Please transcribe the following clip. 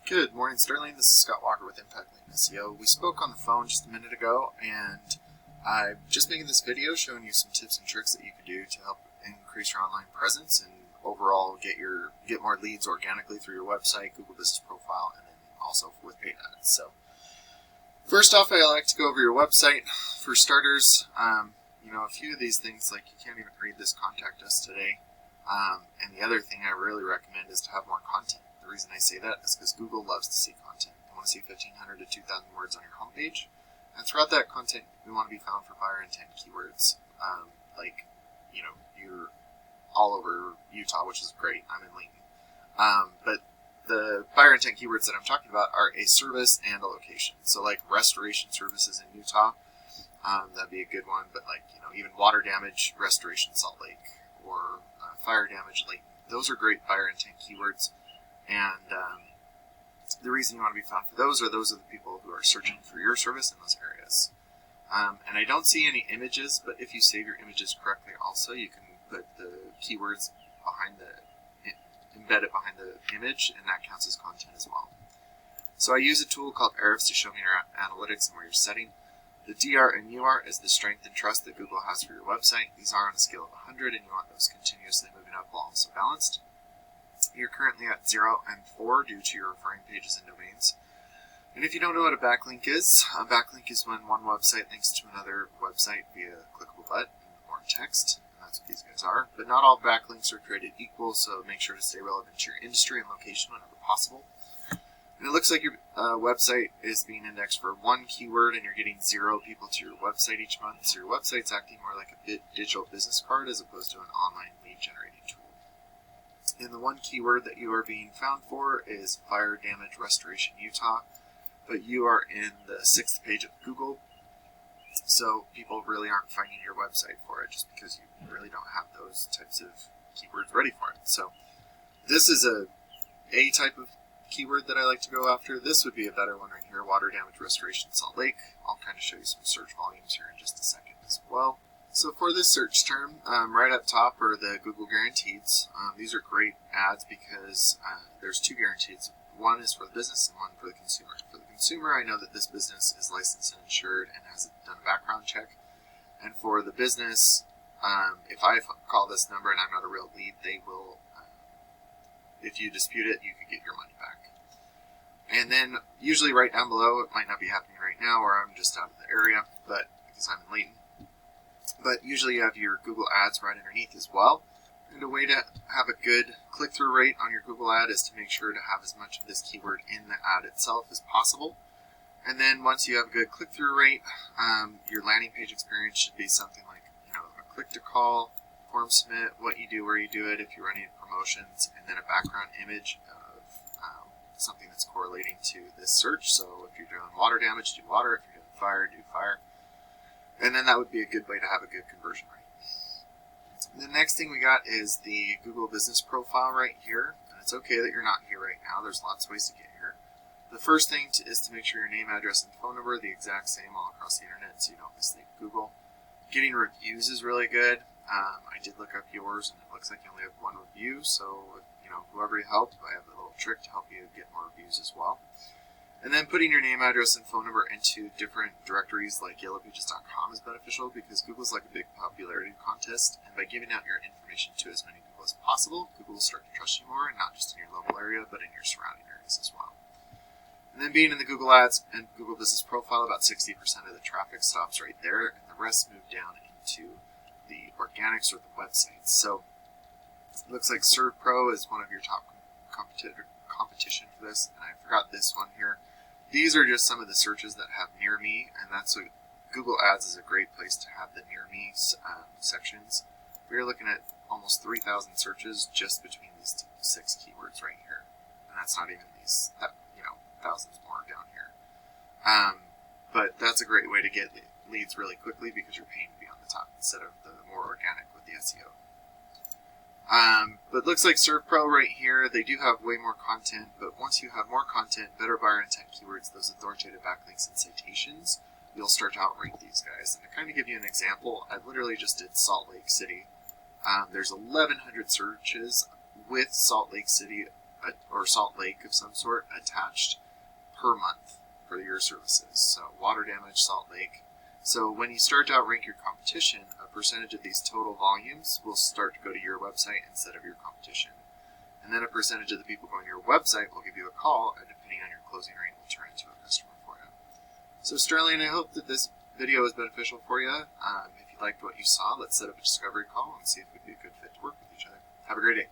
Good morning, Sterling. This is Scott Walker with Impact Link SEO. We spoke on the phone just a minute ago, and I'm just making this video showing you some tips and tricks that you can do to help increase your online presence and overall get more leads organically through your website, Google Business Profile, and then also with paid ads. So, first off, I like to go over your website. For starters, a few of these things, like you can't even read this contact us today. And the other thing I really recommend is to have more content. The reason I say that is because Google loves to see content. They want to see 1,500 to 2,000 words on your homepage. And throughout that content, we want to be found for buyer intent keywords. You're all over Utah, which is great. I'm in Layton. But the buyer intent keywords that I'm talking about are a service and a location. So like restoration services in Utah, that'd be a good one. But even water damage, restoration, Salt Lake, or fire damage, Layton. Those are great buyer intent keywords. And the reason you want to be found for those are the people who are searching for your service in those areas. And I don't see any images, but if you save your images correctly also, you can put the keywords embed it behind the image, and that counts as content as well. So I use a tool called Ahrefs to show me your analytics and where you're setting. The DR and UR is the strength and trust that Google has for your website. These are on a scale of 100, and you want those continuously moving up while also balanced. You're currently at 0 and 4 due to your referring pages and domains. And if you don't know what a backlink is, a backlink is when one website links to another website via a clickable button or text, and that's what these guys are. But not all backlinks are created equal, so make sure to stay relevant to your industry and location whenever possible. And it looks like your website is being indexed for one keyword, and you're getting 0 people to your website each month, so your website's acting more like a digital business card as opposed to an online lead generating tool. And the one keyword that you are being found for is fire damage restoration Utah, but you are in the 6th page of Google, so people really aren't finding your website for it just because you really don't have those types of keywords ready for it. So this is a type of keyword that I like to go after. This would be a better one right here, water damage restoration Salt Lake. I'll kind of show you some search volumes here in just a second as well. So for this search term, right up top are the Google Guaranteeds. These are great ads because there's 2 guarantees. One is for the business and one for the consumer. For the consumer, I know that this business is licensed and insured and has done a background check. And for the business, if I call this number and I'm not a real lead, they will, if you dispute it, you could get your money back. And then usually right down below, it might not be happening right now or I'm just out of the area, but because I'm in Layton. But usually you have your Google Ads right underneath as well. And a way to have a good click-through rate on your Google ad is to make sure to have as much of this keyword in the ad itself as possible. And then once you have a good click-through rate, your landing page experience should be something like a click-to-call, form submit, what you do, where you do it, if you're running promotions, and then a background image of something that's correlating to this search. So if you're doing water damage, do water. If you're doing fire, do fire. And then that would be a good way to have a good conversion rate. The next thing we got is the Google Business Profile right here. And it's okay that you're not here right now. There's lots of ways to get here. The first thing is to make sure your name, address, and phone number are the exact same all across the internet so you don't mislead Google. Getting reviews is really good. I did look up yours, and it looks like you only have 1 review. So, whoever you helped, I have a little trick to help you get more reviews as well. And then putting your name, address, and phone number into different directories like yellowpages.com is beneficial because Google's like a big popularity contest, and by giving out your information to as many people as possible, Google will start to trust you more, and not just in your local area, but in your surrounding areas as well. And then being in the Google Ads and Google Business Profile, about 60% of the traffic stops right there, and the rest move down into the organics or the websites. So it looks like ServPro is one of your top competition for this, and I forgot this one here. These are just some of the searches that have near me, and that's what Google Ads is a great place to have the near me sections. We're looking at almost 3,000 searches just between these 6 keywords right here, and that's not even these thousands more down here. But that's a great way to get leads really quickly because you're paying to be on the top instead of the more organic with the SEO. But it looks like ServPro right here, they do have way more content, but once you have more content, better buyer intent keywords, those authoritative backlinks and citations, you'll start to outrank these guys. And to kind of give you an example, I literally just did Salt Lake City. There's 1,100 searches with Salt Lake City or Salt Lake of some sort attached per month for your services. So water damage, Salt Lake. So when you start to outrank your competition, a percentage of these total volumes will start to go to your website instead of your competition. And then a percentage of the people going to your website will give you a call, and depending on your closing rate, will turn into a customer for you. So Sterling, I hope that this video was beneficial for you. If you liked what you saw, let's set up a discovery call and see if we'd be a good fit to work with each other. Have a great day.